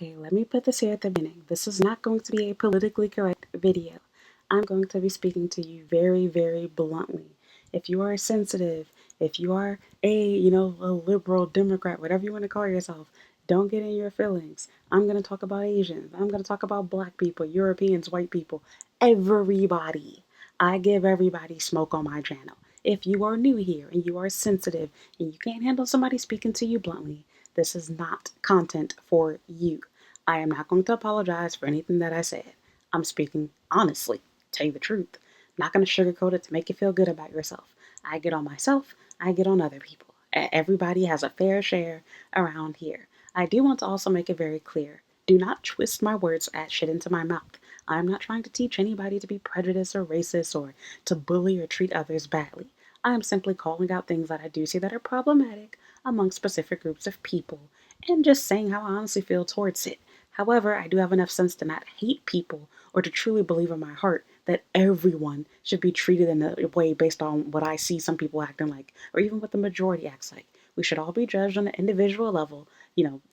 Okay, let me put this here at the beginning. This is not going to be a politically correct video. I'm going to be speaking to you very, very bluntly. If you are sensitive, if you are a liberal, Democrat, whatever you want to call yourself, don't get in your feelings. I'm going to talk about Asians. I'm going to talk about black people, Europeans, white people, everybody. I give everybody smoke on my channel. If you are new here and you are sensitive and you can't handle somebody speaking to you bluntly, this is not content for you. I am not going to apologize for anything that I said. I'm speaking honestly, tell you the truth. Not going to sugarcoat it to make you feel good about yourself. I get on myself, I get on other people. Everybody has a fair share around here. I do want to also make it very clear. Do not twist my words as shit into my mouth. I'm not trying to teach anybody to be prejudiced or racist or to bully or treat others badly. I am simply calling out things that I do see that are problematic among specific groups of people and just saying how I honestly feel towards it. However, I do have enough sense to not hate people or to truly believe in my heart that everyone should be treated in a way based on what I see some people acting like, or even what the majority acts like. We should all be judged on an individual level,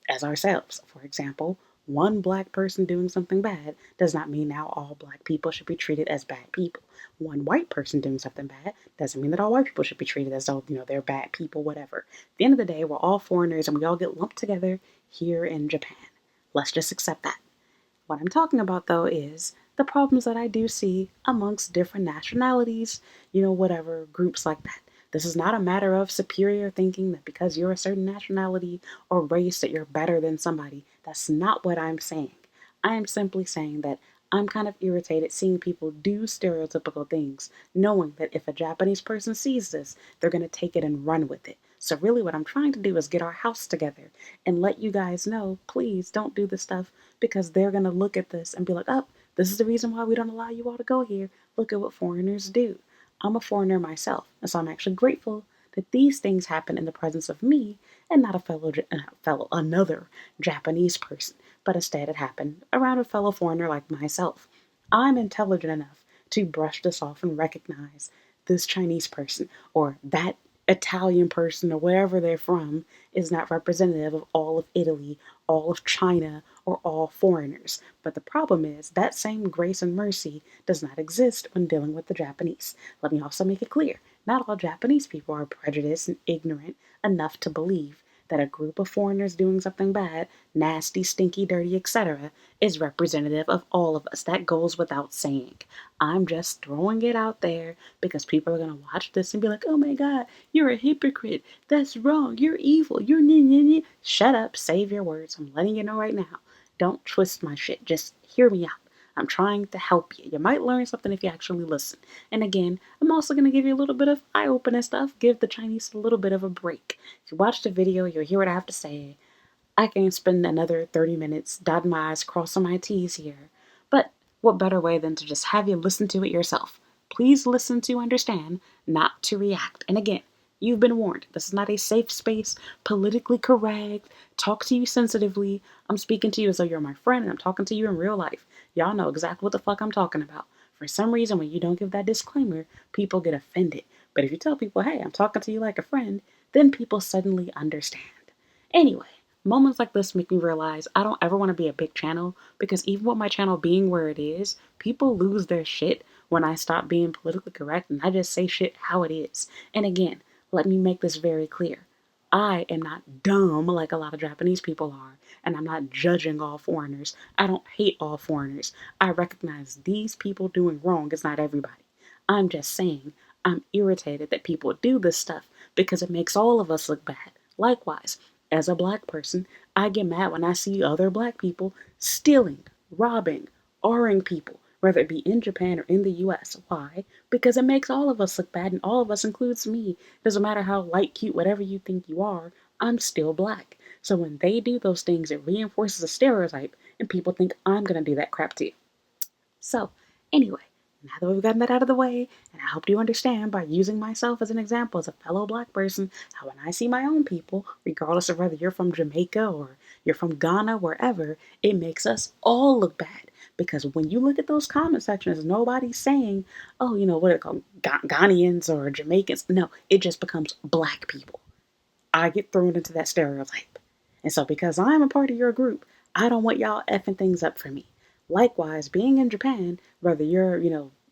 as ourselves. For example, one black person doing something bad does not mean now all black people should be treated as bad people. One white person doing something bad doesn't mean that all white people should be treated as though, they're bad people, whatever. At the end of the day, we're all foreigners and we all get lumped together here in Japan. Let's just accept that. What I'm talking about, though, is the problems that I do see amongst different nationalities, whatever groups like that. This is not a matter of superior thinking that because you're a certain nationality or race that you're better than somebody. That's not what I'm saying. I am simply saying that I'm kind of irritated seeing people do stereotypical things, knowing that if a Japanese person sees this, they're going to take it and run with it. So really what I'm trying to do is get our house together and let you guys know, please don't do this stuff because they're going to look at this and be like, oh, this is the reason why we don't allow you all to go here. Look at what foreigners do. I'm a foreigner myself, and so I'm actually grateful that these things happen in the presence of me and not another Japanese person, but instead it happened around a fellow foreigner like myself. I'm intelligent enough to brush this off and recognize this Chinese person or that Italian person or wherever they're from is not representative of all of Italy, all of China, or all foreigners. But the problem is that same grace and mercy does not exist when dealing with the Japanese. Let me also make it clear, not all Japanese people are prejudiced and ignorant enough to believe that a group of foreigners doing something bad, nasty, stinky, dirty, etc., is representative of all of us. That goes without saying. I'm just throwing it out there because people are going to watch this and be like, oh my God, you're a hypocrite. That's wrong. You're evil. You're nye. Shut up. Save your words. I'm letting you know right now. Don't twist my shit. Just hear me out. I'm trying to help you. You might learn something if you actually listen. And again, I'm also going to give you a little bit of eye-opening stuff. Give the Chinese a little bit of a break. If you watch the video, you'll hear what I have to say. I can spend another 30 minutes dotting my I's, crossing my T's here. But what better way than to just have you listen to it yourself? Please listen to understand, not to react. And again, you've been warned. This is not a safe space, politically correct, talk to you sensitively. I'm speaking to you as though you're my friend and I'm talking to you in real life. Y'all know exactly what the fuck I'm talking about. For some reason, when you don't give that disclaimer, people get offended. But if you tell people, hey, I'm talking to you like a friend, then people suddenly understand. Anyway, moments like this make me realize I don't ever want to be a big channel because even with my channel being where it is, people lose their shit when I stop being politically correct and I just say shit how it is. And again, let me make this very clear. I am not dumb like a lot of Japanese people are, and I'm not judging all foreigners. I don't hate all foreigners. I recognize these people doing wrong is not everybody. I'm just saying I'm irritated that people do this stuff because it makes all of us look bad. Likewise, as a black person, I get mad when I see other black people stealing, robbing, R-ing people, whether it be in Japan or in the US. Why? Because it makes all of us look bad, and all of us includes me. Doesn't matter how light, cute, whatever you think you are, I'm still black. So when they do those things, it reinforces a stereotype, and people think I'm gonna do that crap too. So, anyway, now that we've gotten that out of the way, and I hope you understand by using myself as an example as a fellow black person, how when I see my own people, regardless of whether you're from Jamaica or you're from Ghana, wherever, it makes us all look bad. Because when you look at those comment sections, nobody's saying, oh, what are they called, Ghanaians or Jamaicans. No, it just becomes black people. I get thrown into that stereotype. And so because I'm a part of your group, I don't want y'all effing things up for me. Likewise, being in Japan, whether you're,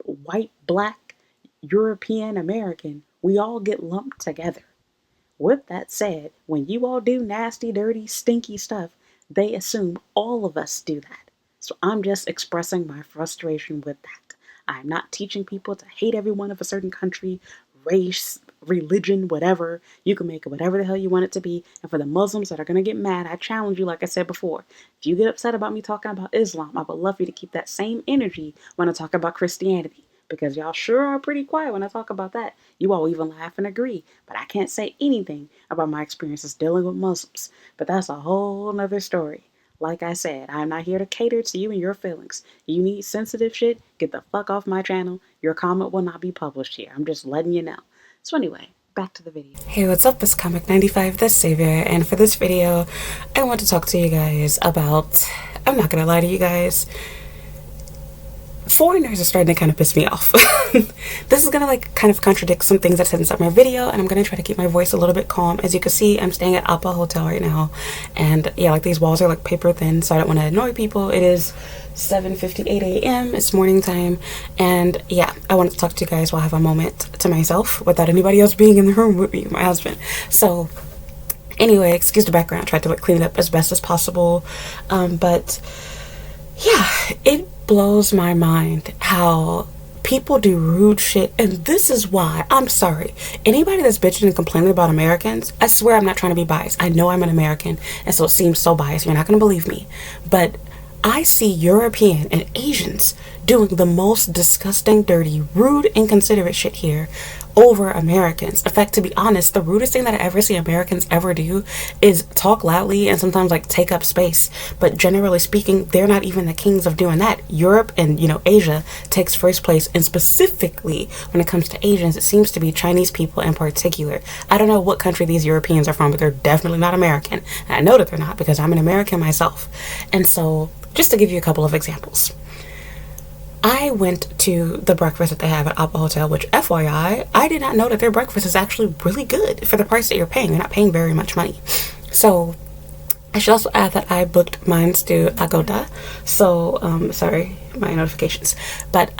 white, black, European, American, we all get lumped together. With that said, when you all do nasty, dirty, stinky stuff, they assume all of us do that. So I'm just expressing my frustration with that. I'm not teaching people to hate everyone of a certain country, race, religion, whatever. You can make it whatever the hell you want it to be. And for the Muslims that are going to get mad, I challenge you, like I said before. If you get upset about me talking about Islam, I would love for you to keep that same energy when I talk about Christianity. Because y'all sure are pretty quiet when I talk about that. You all even laugh and agree. But I can't say anything about my experiences dealing with Muslims. But that's a whole nother story. Like I said, I'm not here to cater to you and your feelings. You need sensitive shit, get the fuck off my channel. Your comment will not be published here. I'm just letting you know. So anyway, back to the video. Hey, what's up? It's Comic 95 the Savior, and for this video, I want to talk to you guys about, I'm not gonna lie to you guys, foreigners are starting to kind of piss me off. This is gonna kind of contradict some things I said inside my video, and I'm gonna try to keep my voice a little bit calm. As you can see, I'm staying at Appa Hotel right now, and yeah, these walls are paper thin, so I don't want to annoy people. It is 7:58 a.m. It's morning time, and yeah, I wanted to talk to you guys while I have a moment to myself without anybody else being in the room with me, my husband. So anyway, excuse the background. I tried to clean it up as best as possible, but yeah, it blows my mind how people do rude shit. And this is why, I'm sorry, anybody that's bitching and complaining about Americans, I swear I'm not trying to be biased. I know I'm an American, and so it seems so biased. You're not going to believe me, but I see European and Asians doing the most disgusting, dirty, rude, inconsiderate shit here over Americans. In fact, to be honest, the rudest thing that I ever see Americans ever do is talk loudly and sometimes take up space. But generally speaking, they're not even the kings of doing that. Europe and, Asia takes first place. And specifically when it comes to Asians, it seems to be Chinese people in particular. I don't know what country these Europeans are from, but they're definitely not American. And I know that they're not because I'm an American myself. And so, just to give you a couple of examples. I went to the breakfast that they have at Appa Hotel, which FYI, I did not know that their breakfast is actually really good for the price that you're paying. You're not paying very much money. So I should also add that I booked mine through Agoda. So, sorry, my notifications. But,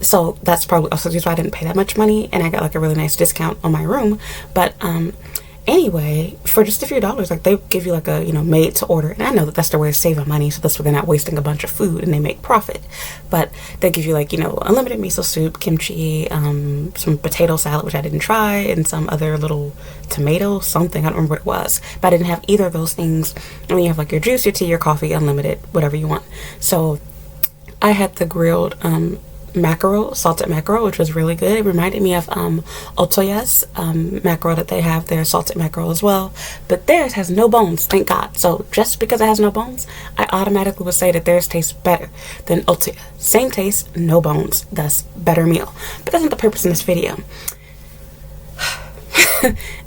so that's probably also why I didn't pay that much money, and I got a really nice discount on my room. But, anyway, for just a few dollars, they give you a, made to order. And I know that that's their way of saving money, so that's why they're not wasting a bunch of food and they make profit. But they give you unlimited miso soup, kimchi, some potato salad, which I didn't try, and some other little tomato something. I don't remember what it was. But I didn't have either of those things. And then you have your juice, your tea, your coffee, unlimited, whatever you want. So I had the grilled mackerel, salted mackerel, which was really good. It reminded me of Otoya's mackerel that they have, their salted mackerel as well, but theirs has no bones, thank God. So just because it has no bones, I automatically would say that theirs tastes better than Otoya. Same taste, no bones, thus better meal. But that's not the purpose in this video.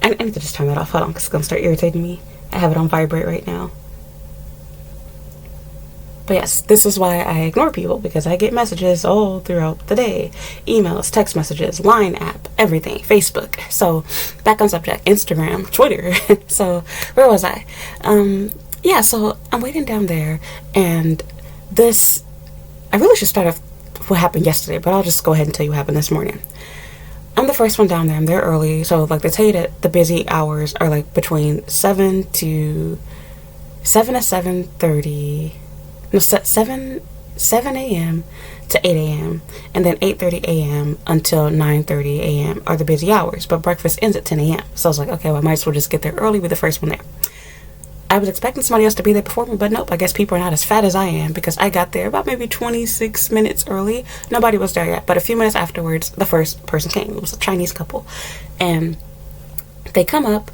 I need to just turn that off. Hold on, because it's gonna start irritating me. I have it on vibrate right now. But yes, this is why I ignore people, because I get messages all throughout the day. Emails, text messages, Line app, everything, Facebook. So back on subject, Instagram, Twitter. So where was I? Yeah, so I'm waiting down there, and I really should start off what happened yesterday, but I'll just go ahead and tell you what happened this morning. I'm the first one down there. I'm there early. So they tell you that the busy hours are between 7 to 7:30. No, 7 a.m. to 8 a.m. and then 8:30 a.m. until 9:30 a.m. are the busy hours, but breakfast ends at 10 a.m. So I was okay, well, I might as well just get there early, be the first one there. I was expecting somebody else to be there before me, but nope, I guess people are not as fat as I am, because I got there about maybe 26 minutes early. Nobody was there yet, but a few minutes afterwards, the first person came. It was a Chinese couple, and they come up.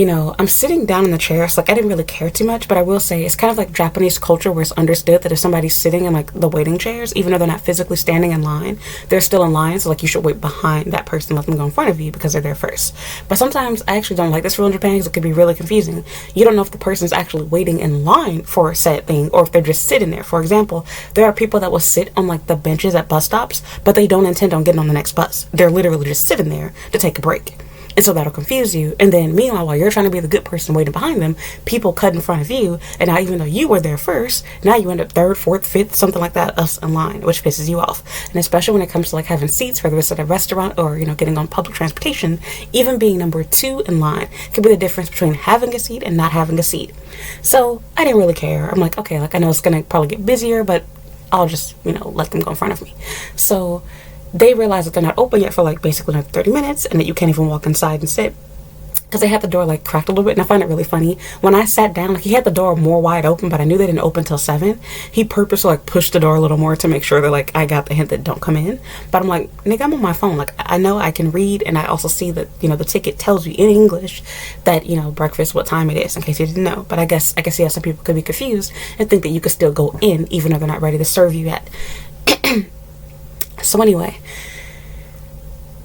I'm sitting down in the chair, so I didn't really care too much, but I will say it's kind of like Japanese culture, where it's understood that if somebody's sitting in the waiting chairs, even though they're not physically standing in line, they're still in line. So you should wait behind that person, let them go in front of you because they're there first. But sometimes I actually don't like this rule in Japan, because it could be really confusing. You don't know if the person's actually waiting in line for a said thing, or if they're just sitting there. For example, there are people that will sit on the benches at bus stops, but they don't intend on getting on the next bus. They're literally just sitting there to take a break. And so that'll confuse you. And then meanwhile, while you're trying to be the good person waiting behind them, people cut in front of you. And now even though you were there first, now you end up third, fourth, fifth, something like that, us in line, which pisses you off. And especially when it comes to like having seats, whether it's at a restaurant or, getting on public transportation, even being number 2 in line could be the difference between having a seat and not having a seat. So I didn't really care. I'm like, okay, like I know it's going to probably get busier, but I'll just, let them go in front of me. So they realize that they're not open yet for like basically another 30 minutes and that you can't even walk inside and sit because they had the door like cracked a little bit. And I find it really funny when I sat down, like he had the door more wide open, but I knew they didn't open till 7. He purposely like pushed the door a little more to make sure that like I got the hint that don't come in. But I'm like, nigga, I'm on my phone. Like I know I can read, and I also see that the ticket tells you in English that breakfast, what time it is, in case you didn't know. But I guess yeah, some people could be confused and think that you could still go in even though they're not ready to serve you yet. So anyway,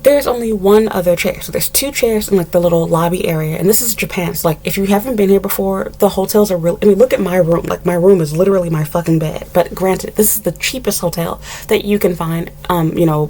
there's only one other chair. So there's 2 chairs in like the little lobby area. And this is Japan. So like if you haven't been here before, the hotels are real. I mean, look at my room. Like my room is literally my fucking bed. But granted, this is the cheapest hotel that you can find,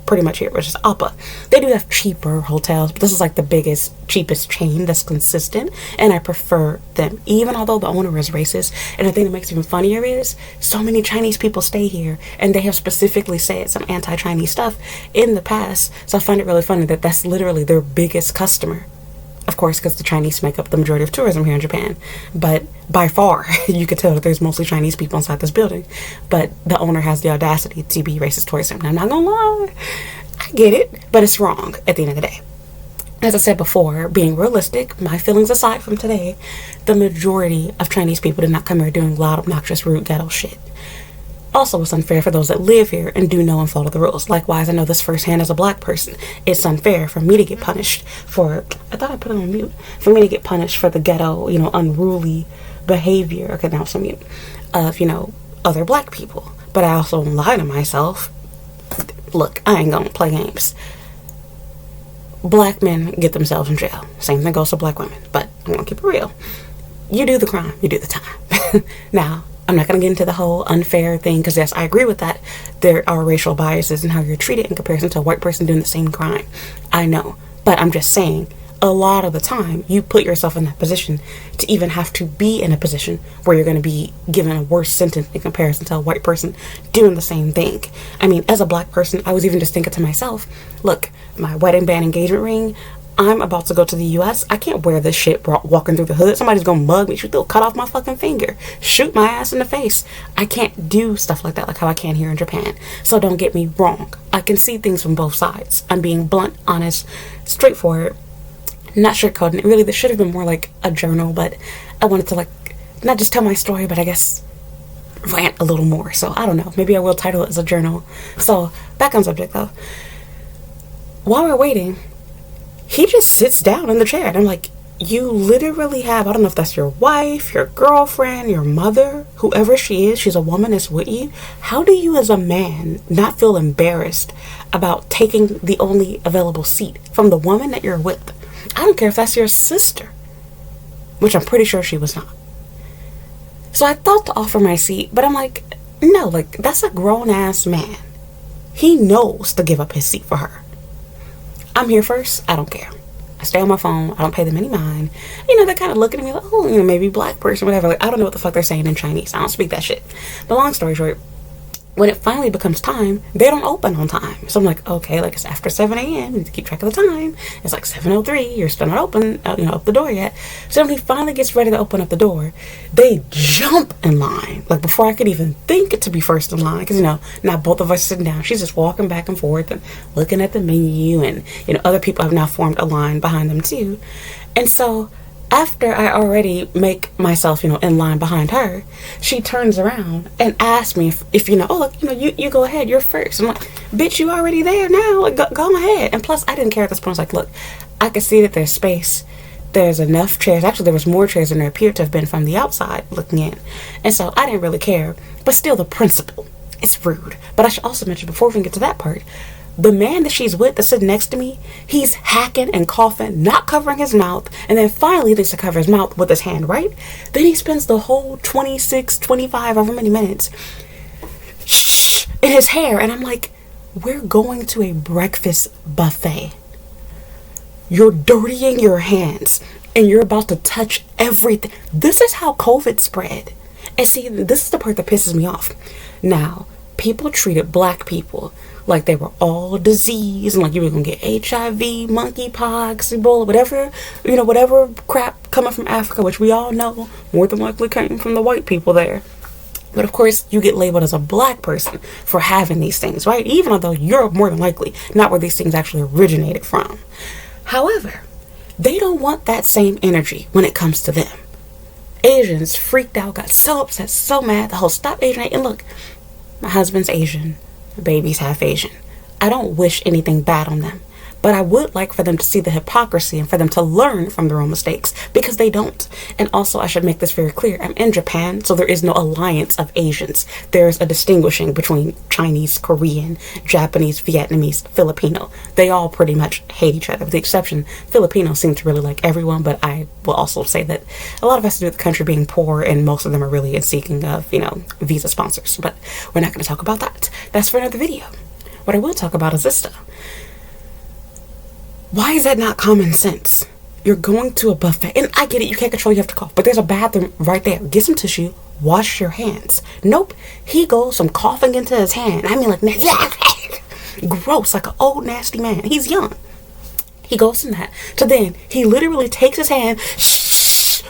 pretty much here, which is Appa. They do have cheaper hotels, but this is like the biggest, cheapest chain that's consistent. And I prefer them, even although the owner is racist. And the thing that makes it even funnier is so many Chinese people stay here. And they have specifically said some anti-Chinese stuff in the past. So I find it really funny that that's literally their biggest customer. Of course, because the Chinese make up the majority of tourism here in Japan. But by far, you could tell that there's mostly Chinese people inside this building. But the owner has the audacity to be racist towards him. Now, I'm not gonna lie, I get it, but it's wrong at the end of the day. As I said before, being realistic, my feelings aside from today, the majority of Chinese people did not come here doing loud, obnoxious, rude, ghetto shit. Also, it's unfair for those that live here and do know and follow the rules. Likewise, I know this firsthand as a black person. It's unfair for me to get punished for, I thought I put it on mute, for me to get punished for the ghetto, unruly behavior, okay, now it's on mute, of, other black people. But I also won't lie to myself. Look, I ain't gonna play games. Black men get themselves in jail. Same thing goes to black women, but I'm gonna keep it real. You do the crime, you do the time. Now, I'm not going to get into the whole unfair thing because, yes, I agree with that. There are racial biases in how you're treated in comparison to a white person doing the same crime. I know. But I'm just saying, a lot of the time, you put yourself in that position to even have to be in a position where you're going to be given a worse sentence in comparison to a white person doing the same thing. I mean, as a black person, I was even just thinking to myself, look, my wedding band engagement ring, I'm about to go to the U.S. I can't wear this shit walking through the hood. Somebody's gonna mug me. They'll cut off my fucking finger. Shoot my ass in the face. I can't do stuff like that like how I can here in Japan. So don't get me wrong. I can see things from both sides. I'm being blunt, honest, straightforward, not sugarcoating it. Really, this should have been more like a journal, but I wanted to not just tell my story, but I guess rant a little more. So I don't know. Maybe I will title it as a journal. So back on subject though. While we're waiting, he just sits down in the chair. And I'm like, you literally have, I don't know if that's your wife, your girlfriend, your mother, whoever she is, she's a woman that's with you. How do you as a man not feel embarrassed about taking the only available seat from the woman that you're with? I don't care if that's your sister, which I'm pretty sure she was not. So I thought to offer my seat, but I'm like, no, that's a grown-ass man. He knows to give up his seat for her. I'm here first. I don't care. I stay on my phone. I don't pay them any mind. They're kind of looking at me like, oh, maybe black person, whatever. Like, I don't know what the fuck they're saying in Chinese. I don't speak that shit. But long story short, when it finally becomes time, they don't open on time. So I'm like, okay, it's after 7 a.m. You need to keep track of the time. It's like 7:03. You're still not open, up the door yet. So when he finally gets ready to open up the door, they jump in line. Like before I could even think to be first in line. Because, now both of us sitting down. She's just walking back and forth and looking at the menu. And, other people have now formed a line behind them too. And so after I already make myself, in line behind her, she turns around and asks me if you go ahead, you're first. I'm like, bitch, you already there now. Like, go ahead. And plus, I didn't care at this point. I was like, look, I could see that there's space. There's enough chairs. Actually, there was more chairs than there appeared to have been from the outside looking in. And so I didn't really care. But still, the principle, it's rude. But I should also mention, before we even get to that part, the man that she's with that's sitting next to me, he's hacking and coughing, not covering his mouth, and then finally he thinks to cover his mouth with his hand, right? Then he spends the whole 26, 25, however many minutes in his hair, and I'm like, we're going to a breakfast buffet. You're dirtying your hands and you're about to touch everything. This is how COVID spread. And see, this is the part that pisses me off. Now, people treated black people like they were all diseased and like you were gonna get HIV, monkeypox, Ebola, whatever crap coming from Africa, which we all know more than likely came from the white people there. But of course, you get labeled as a black person for having these things, right? Even though you're more than likely not where these things actually originated from. However, they don't want that same energy when it comes to them. Asians freaked out, got so upset, so mad, the whole stop Asian. And look, my husband's Asian, my baby's half Asian. I don't wish anything bad on them. But I would like for them to see the hypocrisy and for them to learn from their own mistakes, because they don't. And also, I should make this very clear. I'm in Japan, so there is no alliance of Asians. There's a distinguishing between Chinese, Korean, Japanese, Vietnamese, Filipino. They all pretty much hate each other, with the exception Filipinos seem to really like everyone, but I will also say that a lot of it has to do with the country being poor, and most of them are really in seeking of, visa sponsors. But we're not going to talk about that. That's for another video. What I will talk about is this stuff. Why is that not common sense? You're going to a buffet, and I get it, you can't control, you have to cough, but there's a bathroom right there. Get some tissue, wash your hands. Nope, he goes from coughing into his hand. I mean, like, gross, like an old nasty man. He's young. He goes from that to then he literally takes his hand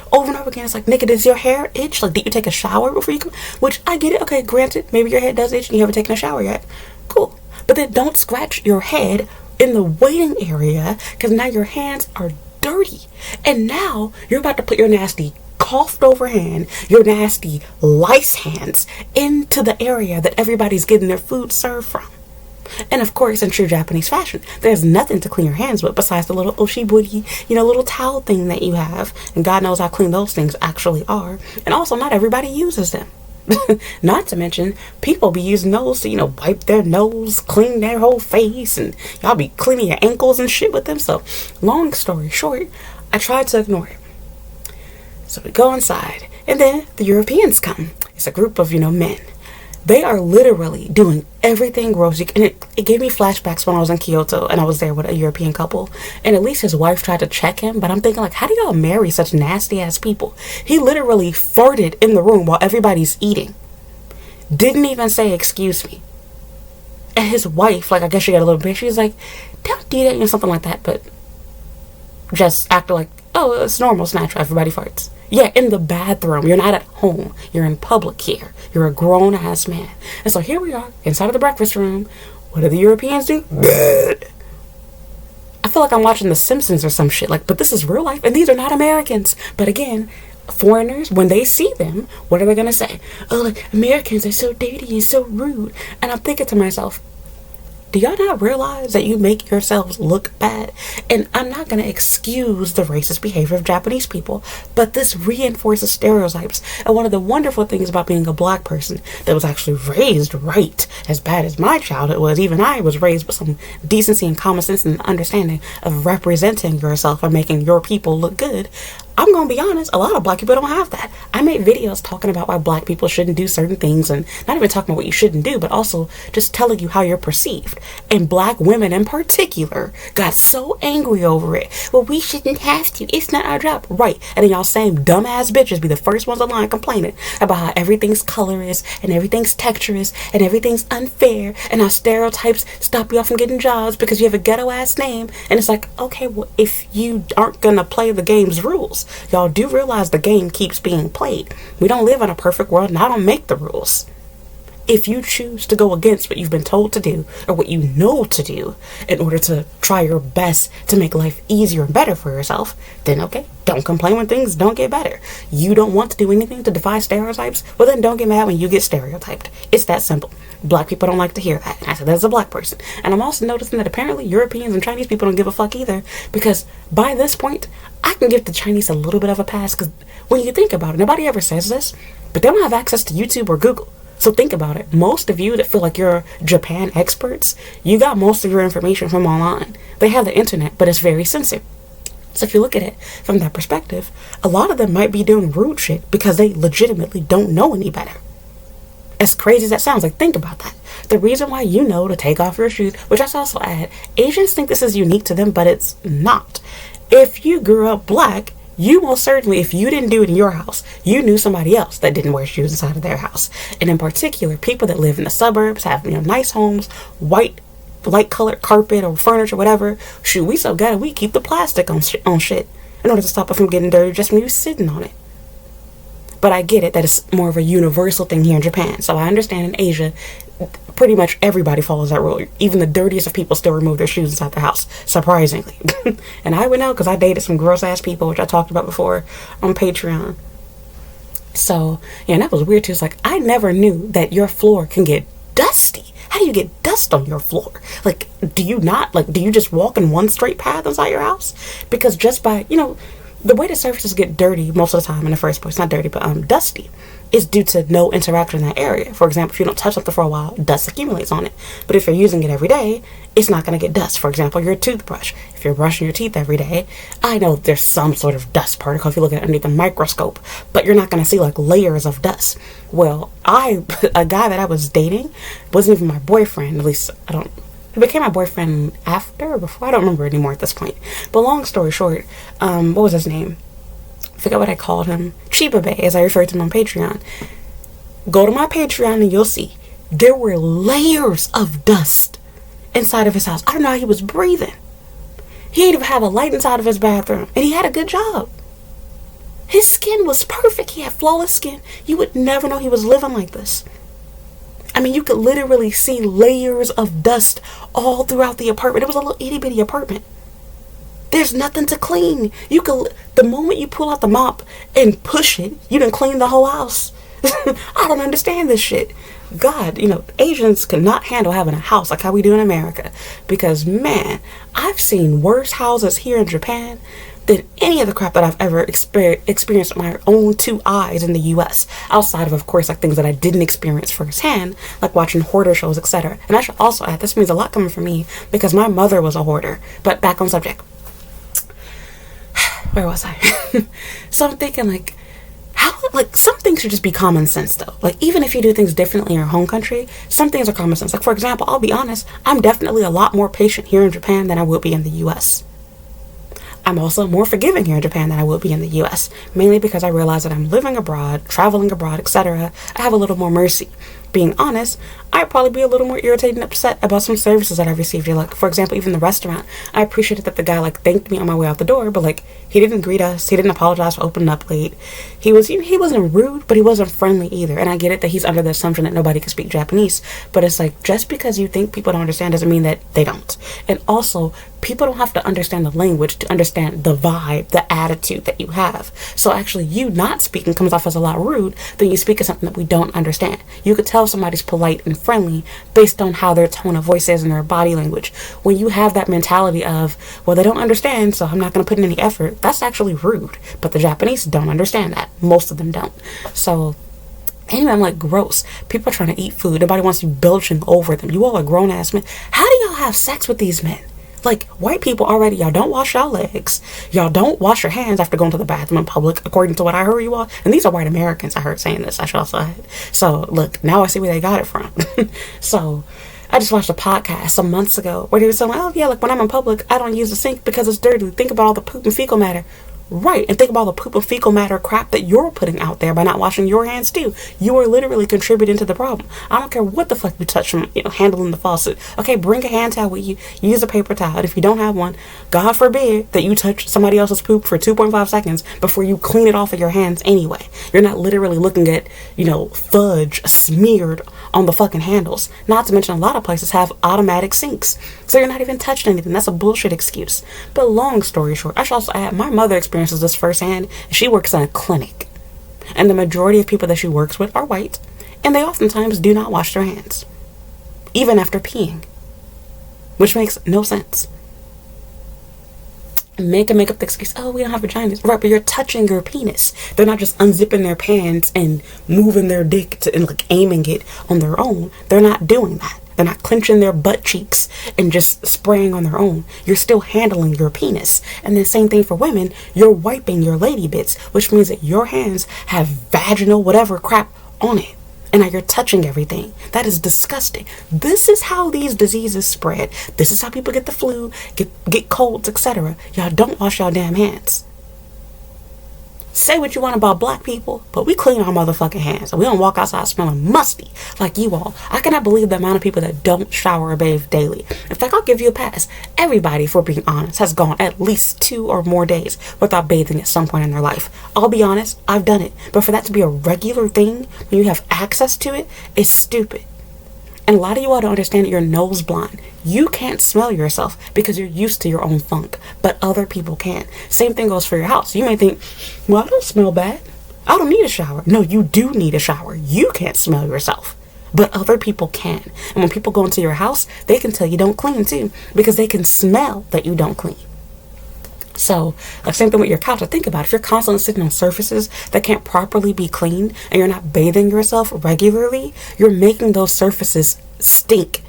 over and over again. It's like, nigga, does your hair itch? Like, did you take a shower before you come? Which, I get it, okay, granted, maybe your head does itch and you haven't taken a shower yet. Cool. But then don't scratch your head in the waiting area, because now your hands are dirty, and now you're about to put your nasty coughed over hand, your nasty lice hands into the area that everybody's getting their food served from. And of course, in true Japanese fashion, there's nothing to clean your hands with besides the little oshiburi, little towel thing that you have, and God knows how clean those things actually are. And also, not everybody uses them. Not to mention, people be using those to, wipe their nose, clean their whole face, and y'all be cleaning your ankles and shit with them. So, long story short, I tried to ignore it. So we go inside, and then the Europeans come. It's a group of, men. They are literally doing everything gross. And it gave me flashbacks when I was in Kyoto and I was there with a European couple. And at least his wife tried to check him. But I'm thinking, like, how do y'all marry such nasty ass people? He literally farted in the room while everybody's eating. Didn't even say, excuse me. And his wife, like, I guess she got a little bit. She's like, don't do that, something like that. But just acted like, oh, it's normal, it's natural, everybody farts. Yeah, in the bathroom. You're not at home. You're in public here. You're a grown-ass man. And so here we are, inside of the breakfast room. What do the Europeans do? I feel like I'm watching The Simpsons or some shit. Like, but this is real life, and these are not Americans. But again, foreigners, when they see them, what are they going to say? Oh, like, Americans are so dirty and so rude. And I'm thinking to myself, do y'all not realize that you make yourselves look bad? And I'm not going to excuse the racist behavior of Japanese people, but this reinforces stereotypes. And one of the wonderful things about being a black person that was actually raised right, as bad as my childhood was, even I was raised with some decency and common sense and understanding of representing yourself and making your people look good. I'm going to be honest, a lot of black people don't have that. I made videos talking about why black people shouldn't do certain things, and not even talking about what you shouldn't do, but also just telling you how you're perceived. And black women in particular got so angry over it. Well, we shouldn't have to. It's not our job. Right. And then y'all same dumbass bitches be the first ones online complaining about how everything's colorist and everything's texturist and everything's unfair and how stereotypes stop y'all from getting jobs because you have a ghetto ass name. And it's like, okay, well, if you aren't gonna play the game's rules, y'all do realize the game keeps being played. We don't live in a perfect world, and I don't make the rules. If you choose to go against what you've been told to do or what you know to do in order to try your best to make life easier and better for yourself, then okay, don't complain when things don't get better. You don't want to do anything to defy stereotypes? Well, then don't get mad when you get stereotyped. It's that simple. Black people don't like to hear that. And I said that as a black person. And I'm also noticing that apparently Europeans and Chinese people don't give a fuck either, because by this point, I can give the Chinese a little bit of a pass, because when you think about it, nobody ever says this, but they don't have access to YouTube or Google. So think about it. Most of you that feel like you're Japan experts, you got most of your information from online. They have the internet, but it's very censored. So if you look at it from that perspective, a lot of them might be doing rude shit because they legitimately don't know any better. As crazy as that sounds, like, think about that. The reason why you know to take off your shoes, which I also add, Asians think this is unique to them, but it's not. If you grew up black, you most certainly, if you didn't do it in your house, you knew somebody else that didn't wear shoes inside of their house. And in particular, people that live in the suburbs have, nice homes, white, light colored carpet or furniture, whatever. Shoot, we so good, we keep the plastic on shit in order to stop it from getting dirty just when you're sitting on it. But I get it that it's more of a universal thing here in Japan. So I understand in Asia, pretty much everybody follows that rule. Even the dirtiest of people still remove their shoes inside their house, surprisingly. And I would know because I dated some gross ass people, which I talked about before on Patreon. So, yeah, and that was weird too. It's like, I never knew that your floor can get dusty. How do you get dust on your floor? Like, do you just walk in one straight path inside your house? Because just by, the way the surfaces get dirty most of the time in the first place, not dirty, but dusty, is due to no interaction in that area. For example, if you don't touch something for a while, dust accumulates on it. But if you're using it every day, it's not going to get dust. For example, your toothbrush. If you're brushing your teeth every day, I know there's some sort of dust particle if you look at it underneath the microscope, but you're not going to see like layers of dust. Well, a guy that I was dating wasn't even my boyfriend, at least he became my boyfriend after or before, I don't remember anymore at this point. But long story short, what was his name? I forgot what I called him. Chiba Bay, as I referred to him on Patreon. Go to my Patreon and you'll see there were layers of dust inside of his house. I don't know how he was breathing. He didn't even have a light inside of his bathroom, and he had a good job. His skin was perfect. He had flawless skin. You would never know he was living like this. I mean, you could literally see layers of dust all throughout the apartment. It was a little itty bitty apartment. There's nothing to clean. The moment you pull out the mop and push it, you done clean the whole house. I don't understand this shit. God, Asians cannot handle having a house like how we do in America. Because, man, I've seen worse houses here in Japan than any of the crap that I've ever experienced with my own two eyes in the U.S. Outside of course, like things that I didn't experience firsthand, like watching hoarder shows, etc. And I should also add, this means a lot coming from me because my mother was a hoarder. But back on subject. Where was I? So I'm thinking some things should just be common sense though. Like, even if you do things differently in your home country, some things are common sense. Like, for example, I'll be honest, I'm definitely a lot more patient here in Japan than I would be in the U.S. I'm also more forgiving here in Japan than I would be in the U.S. Mainly because I realize that I'm living abroad, traveling abroad, etc. I have a little more mercy. Being honest, I'd probably be a little more irritated and upset about some services that I received. Like, for example, even the restaurant. I appreciated that the guy thanked me on my way out the door, but he didn't greet us. He didn't apologize for opening up late. He wasn't rude, but he wasn't friendly either. And I get it that he's under the assumption that nobody can speak Japanese, but it's just because you think people don't understand doesn't mean that they don't. And also, people don't have to understand the language to understand the vibe, the attitude that you have. So actually, you not speaking comes off as a lot rude than you speaking something that we don't understand. You could tell somebody's polite and friendly based on how their tone of voice is and their body language. When you have that mentality of, well, they don't understand, so I'm not going to put in any effort, that's actually rude. But the Japanese don't understand that. Most of them don't. So anyway, I'm gross. People are trying to eat food. Nobody wants you belching over them. You all are grown ass men. How do y'all have sex with these men? White people already, y'all don't wash y'all legs. Y'all don't wash your hands after going to the bathroom in public, according to what I heard you all. And these are white Americans I heard saying this, I should also add. So, look, now I see where they got it from. So, I just watched a podcast some months ago where they were saying, oh, yeah, when I'm in public, I don't use the sink because it's dirty. Think about all the poop and fecal matter. Right, and think about all the poop and fecal matter crap that you're putting out there by not washing your hands too. You are literally contributing to the problem. I don't care what the fuck you touch from handling the faucet. Okay, bring a hand towel with you. Use a paper towel. And if you don't have one, God forbid that you touch somebody else's poop for 2.5 seconds before you clean it off of your hands anyway. You're not literally looking at, fudge smeared on the fucking handles. Not to mention a lot of places have automatic sinks. So you're not even touching anything. That's a bullshit excuse. But long story short, I should also add, my mother experiences this firsthand. She works in a clinic. And the majority of people that she works with are white. And they oftentimes do not wash their hands. Even after peeing. Which makes no sense. Make up the excuse, oh, we don't have vaginas. Right, but you're touching your penis. They're not just unzipping their pants and moving their dick and aiming it on their own. They're not doing that. They're not clenching their butt cheeks and just spraying on their own. You're still handling your penis. And then same thing for women. You're wiping your lady bits, which means that your hands have vaginal whatever crap on it. And now you're touching everything. That is disgusting. This is how these diseases spread. This is how people get the flu, get colds, etc. Y'all don't wash y'all damn hands. Say what you want about black people, but we clean our motherfucking hands. And we don't walk outside smelling musty like you all. I cannot believe the amount of people that don't shower or bathe daily. In fact, I'll give you a pass. Everybody, if we're being honest, has gone at least 2 or more days without bathing at some point in their life. I'll be honest, I've done it. But for that to be a regular thing, when you have access to it, is stupid. And a lot of you all don't understand that you're nose blind. You can't smell yourself because you're used to your own funk, but other people can. Same thing goes for your house. You may think, well, I don't smell bad. I don't need a shower. No, you do need a shower. You can't smell yourself, but other people can. And when people go into your house, they can tell you don't clean too, because they can smell that you don't clean. So, like same thing with your couch. Think about it. If you're constantly sitting on surfaces that can't properly be cleaned and you're not bathing yourself regularly, you're making those surfaces stink.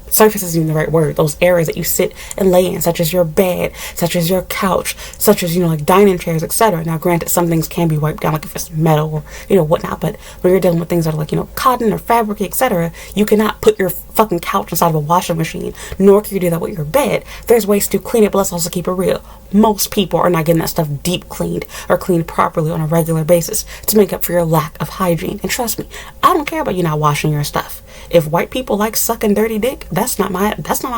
Surface isn't even the right word. Those areas that you sit and lay in, such as your bed, such as your couch, such as, like dining chairs, etc. Now, granted, some things can be wiped down, like if it's metal or, whatnot. But when you're dealing with things that are like, cotton or fabric, etc., you cannot put your fucking couch inside of a washing machine, nor can you do that with your bed. There's ways to clean it, but let's also keep it real. Most people are not getting that stuff deep cleaned or cleaned properly on a regular basis to make up for your lack of hygiene. And trust me, I don't care about you not washing your stuff. If white people like sucking dirty dick, that's not my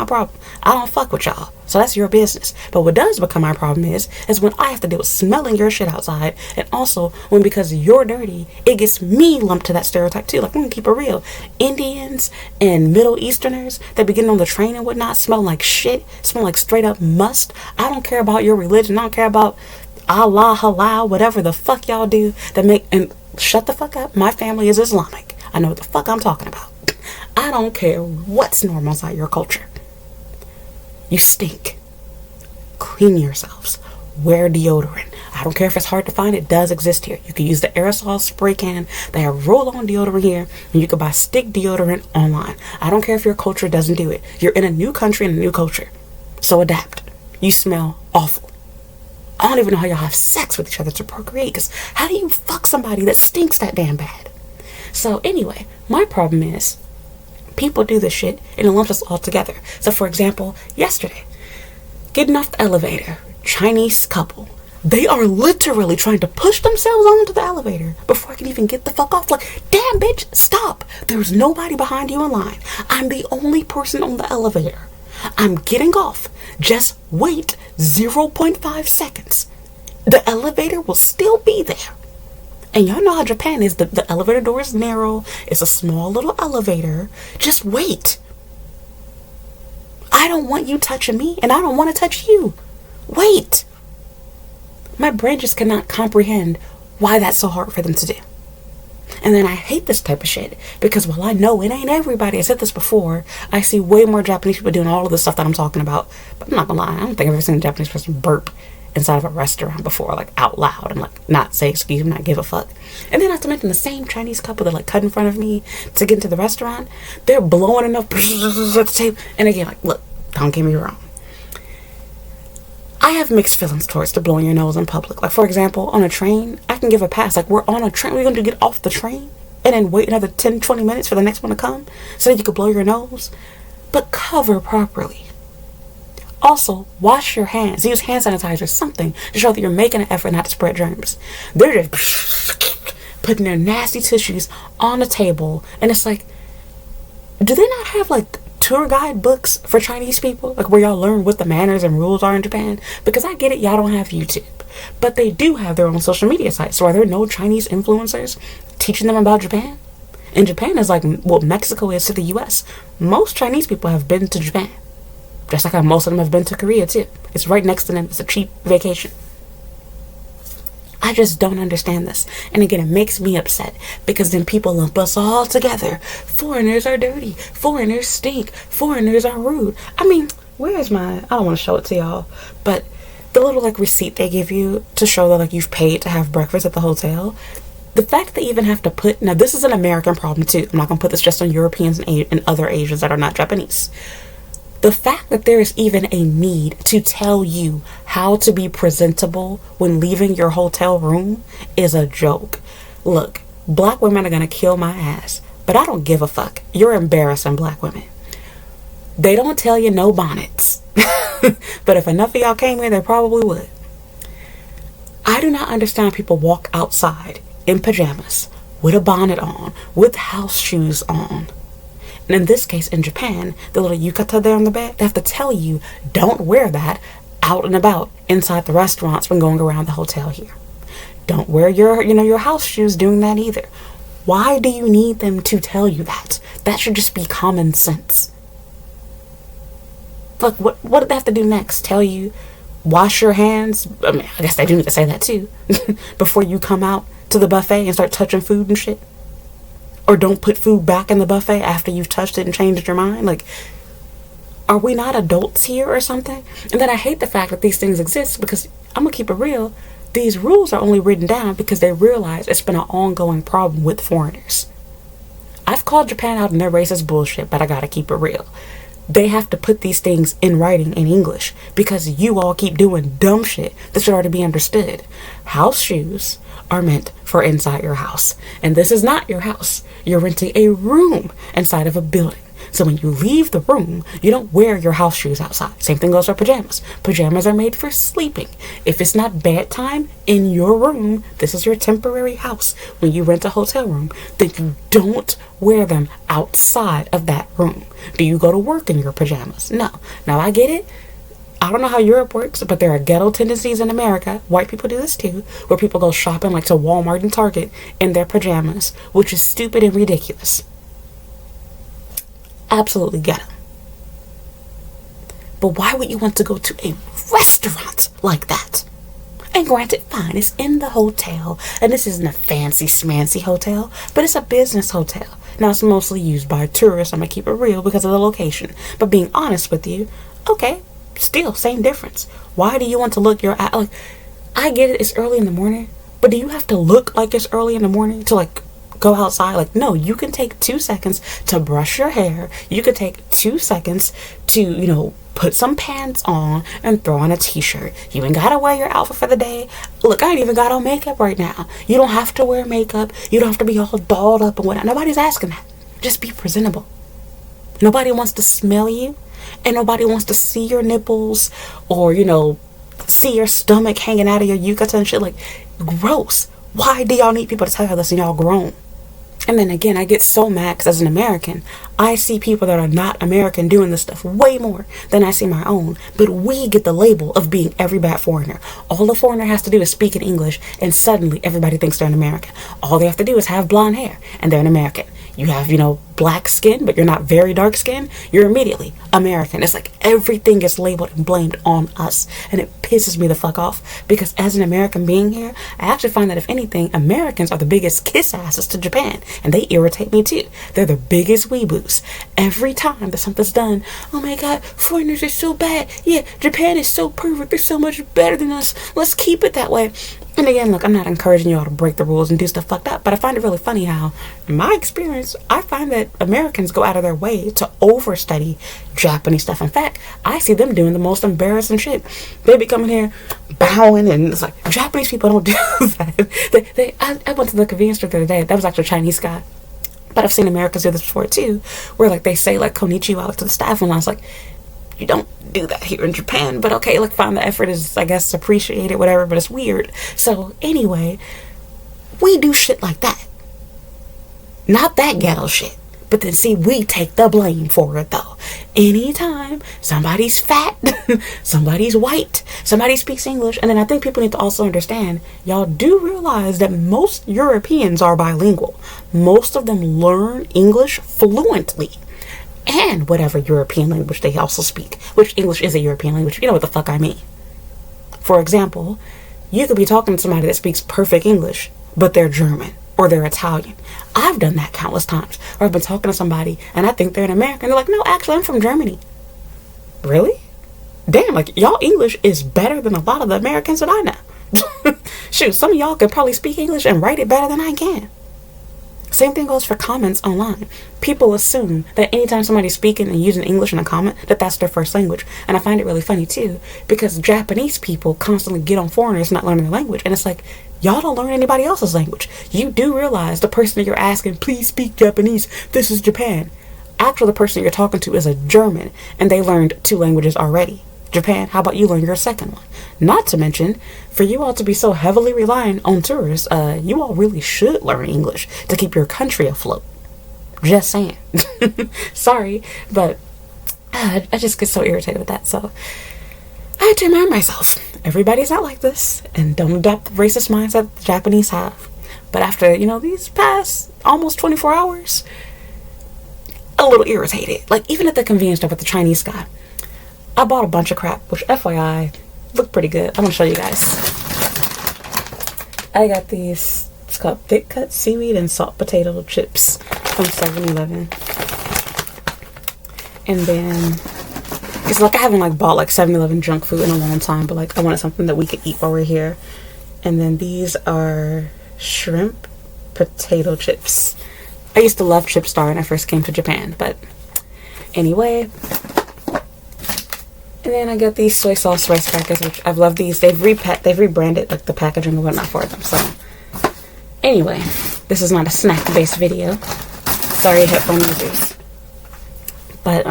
problem. I don't fuck with y'all. So that's your business. But what does become my problem is when I have to deal with smelling your shit outside, and also when, because you're dirty, it gets me lumped to that stereotype too. Like, I'm gonna keep it real. Indians and Middle Easterners that be getting on the train and whatnot, smell like shit, smell like straight up must. I don't care about your religion. I don't care about Allah, halal, whatever the fuck y'all do and shut the fuck up. My family is Islamic. I know what the fuck I'm talking about. I don't care what's normal inside your culture. You stink. Clean yourselves. Wear deodorant. I don't care if it's hard to find, it does exist here. You can use the aerosol spray can. They have roll-on deodorant here, and you can buy stick deodorant online. I don't care if your culture doesn't do it. You're in a new country and a new culture. So adapt. You smell awful. I don't even know how y'all have sex with each other to procreate, because how do you fuck somebody that stinks that damn bad? So anyway, my problem is people do this shit and it lumps us all together. So for example, yesterday, getting off the elevator, Chinese couple, they are literally trying to push themselves onto the elevator before I can even get the fuck off. Like, damn bitch, stop. There's nobody behind you in line. I'm the only person on the elevator. I'm getting off. Just wait 0.5 seconds. The elevator will still be there. And y'all know how Japan is. The elevator door is narrow. It's a small little elevator. Just wait. I don't want you touching me, and I don't want to touch you. Wait. My brain just cannot comprehend why that's so hard for them to do. And then I hate this type of shit, because while I know it ain't everybody, I said this before, I see way more Japanese people doing all of the stuff that I'm talking about. But I'm not gonna lie, I don't think I've ever seen a Japanese person burp inside of a restaurant before, like out loud, and like not say excuse me, not give a fuck. And then not to mention the same Chinese couple that like cut in front of me to get into the restaurant, they're blowing enough at the table. And again, like, look, don't get me wrong, I have mixed feelings towards the blowing your nose in public. Like, for example, on a train, I can give a pass. Like, we're on a train, we're going to get off the train and then wait another 10-20 minutes for the next one to come so that you could blow your nose. But cover properly. Also, wash your hands. Use hand sanitizer, something to show that you're making an effort not to spread germs. They're just putting their nasty tissues on the table, and it's like, do they not have like tour guide books for Chinese people, like where y'all learn what the manners and rules are in Japan? Because I get it, y'all don't have YouTube, but they do have their own social media sites. So are there no Chinese influencers teaching them about Japan? And Japan is like what Mexico is to the US. Most Chinese people have been to Japan, just like how most of them have been to Korea too. It's right next to them. It's a cheap vacation. I just don't understand this. And again, it makes me upset, because then people lump us all together. Foreigners are dirty. Foreigners stink. Foreigners are rude. I mean, where's my, I don't want to show it to y'all, but the little like receipt they give you to show that like you've paid to have breakfast at the hotel. The fact they even have to put, now this is an American problem too. I'm not going to put this just on Europeans and other Asians that are not Japanese. The fact that there is even a need to tell you how to be presentable when leaving your hotel room is a joke. Look, Black women are gonna kill my ass, but I don't give a fuck. You're embarrassing black women. They don't tell you no bonnets. But if enough of y'all came here, they probably would. I do not understand people walk outside in pajamas, with a bonnet on, with house shoes on. And in this case, in Japan, the little yukata there on the bed, they have to tell you, don't wear that out and about inside the restaurants when going around the hotel here. Don't wear your house shoes doing that either. Why do you need them to tell you that? That should just be common sense. Look, what did they have to do next? Tell you, wash your hands? I mean, I guess they do need to say that too. Before you come out to the buffet and start touching food and shit. Or don't put food back in the buffet after you've touched it and changed your mind. Like, are we not adults here or something? And then I hate the fact that these things exist because, I'm gonna keep it real, these rules are only written down because they realize it's been an ongoing problem with foreigners. I've called Japan out in their racist bullshit, but I gotta keep it real. They have to put these things in writing in English because you all keep doing dumb shit that should already be understood. House shoes are meant for inside your house. And this is not your house. You're renting a room inside of a building. So when you leave the room, you don't wear your house shoes outside. Same thing goes for pajamas. Pajamas are made for sleeping. If it's not bedtime in your room, this is your temporary house. When you rent a hotel room, then you don't wear them outside of that room. Do you go to work in your pajamas? No. Now I get it. I don't know how Europe works, but there are ghetto tendencies in America. White people do this too, where people go shopping like to Walmart and Target in their pajamas, which is stupid and ridiculous. Absolutely ghetto. But why would you want to go to a restaurant like that? And granted, fine, it's in the hotel, and this isn't a fancy schmancy hotel, but it's a business hotel. Now it's mostly used by tourists. I'm gonna keep it real because of the location. But being honest with you, okay, still same difference. Why do you want to look your like? I get it, it's early in the morning, but do you have to look like it's early in the morning to like go outside? Like, no, you can take 2 seconds to brush your hair. You could take 2 seconds to, put some pants on and throw on a t-shirt. You ain't gotta wear your outfit for the day. Look, I ain't even got on makeup right now. You don't have to wear makeup. You don't have to be all dolled up and whatnot. Nobody's asking that. Just be presentable. Nobody wants to smell you, and nobody wants to see your nipples or, see your stomach hanging out of your yukata and shit. Like, gross. Why do y'all need people to tell you this and y'all grown? And then again, I get so mad because as an American, I see people that are not American doing this stuff way more than I see my own. But we get the label of being every bad foreigner. All the foreigner has to do is speak in English, and suddenly everybody thinks they're an American. All they have to do is have blonde hair, and they're an American. You have, black skin, but you're not very dark skin, you're immediately American. It's like everything gets labeled and blamed on us. And it pisses me the fuck off. Because as an American being here, I actually find that if anything, Americans are the biggest kiss asses to Japan. And they irritate me too. They're the biggest weeboos. Every time that something's done, oh my god, foreigners are so bad. Yeah, Japan is so perfect. They're so much better than us. Let's keep it that way. And again, look, I'm not encouraging y'all to break the rules and do stuff fucked up, but I find it really funny how, in my experience, I find that Americans go out of their way to overstudy Japanese stuff. In fact, I see them doing the most embarrassing shit. They be coming here bowing, and it's like, Japanese people don't do that. I went to the convenience store the other day. That was actually a Chinese guy. But I've seen Americans do this before too, where like they say like konnichiwa to the staff, and I was like, you don't do that here in Japan, but okay, like fine, the effort is, I guess, appreciated, whatever, but it's weird. So anyway, we do shit like that. Not that ghetto shit. But then see, we take the blame for it though. Anytime somebody's fat, somebody's white, somebody speaks English, and then I think people need to also understand, y'all do realize that most Europeans are bilingual. Most of them learn English fluently. And whatever European language they also speak, which English is a European language. You know what the fuck I mean. For example, you could be talking to somebody that speaks perfect English, but they're German or they're Italian. I've done that countless times. Or I've been talking to somebody and I think they're an American. They're like, no, actually, I'm from Germany. Really? Damn, like y'all English is better than a lot of the Americans that I know. Shoot, some of y'all could probably speak English and write it better than I can. Same thing goes for comments online. People assume that anytime somebody's speaking and using English in a comment, that that's their first language. And I find it really funny too, because Japanese people constantly get on foreigners not learning the language. And it's like, y'all don't learn anybody else's language. You do realize the person that you're asking, please speak Japanese, this is Japan. Actually, the person you're talking to is a German, and they learned 2 languages already. Japan, how about you learn your second one? Not to mention, for you all to be so heavily reliant on tourists, you all really should learn English to keep your country afloat. Just saying. Sorry, but I just get so irritated with that. So I had to remind myself, everybody's not like this, and don't adopt the racist mindset the Japanese have. But after, these past almost 24 hours, a little irritated. Like, even at the convenience store with the Chinese guy, I bought a bunch of crap, which FYI, looked pretty good. I'm going to show you guys. I got these, it's called thick cut seaweed and salt potato chips from 7-Eleven. And then, it's like I haven't bought 7-Eleven junk food in a long time, but I wanted something that we could eat while we're here. And then these are shrimp potato chips. I used to love Chip Star when I first came to Japan, but anyway. And then I got these soy sauce rice crackers, which I've loved these. They've rebranded the packaging and whatnot for them. So anyway, this is not a snack-based video. Sorry, headphone users. But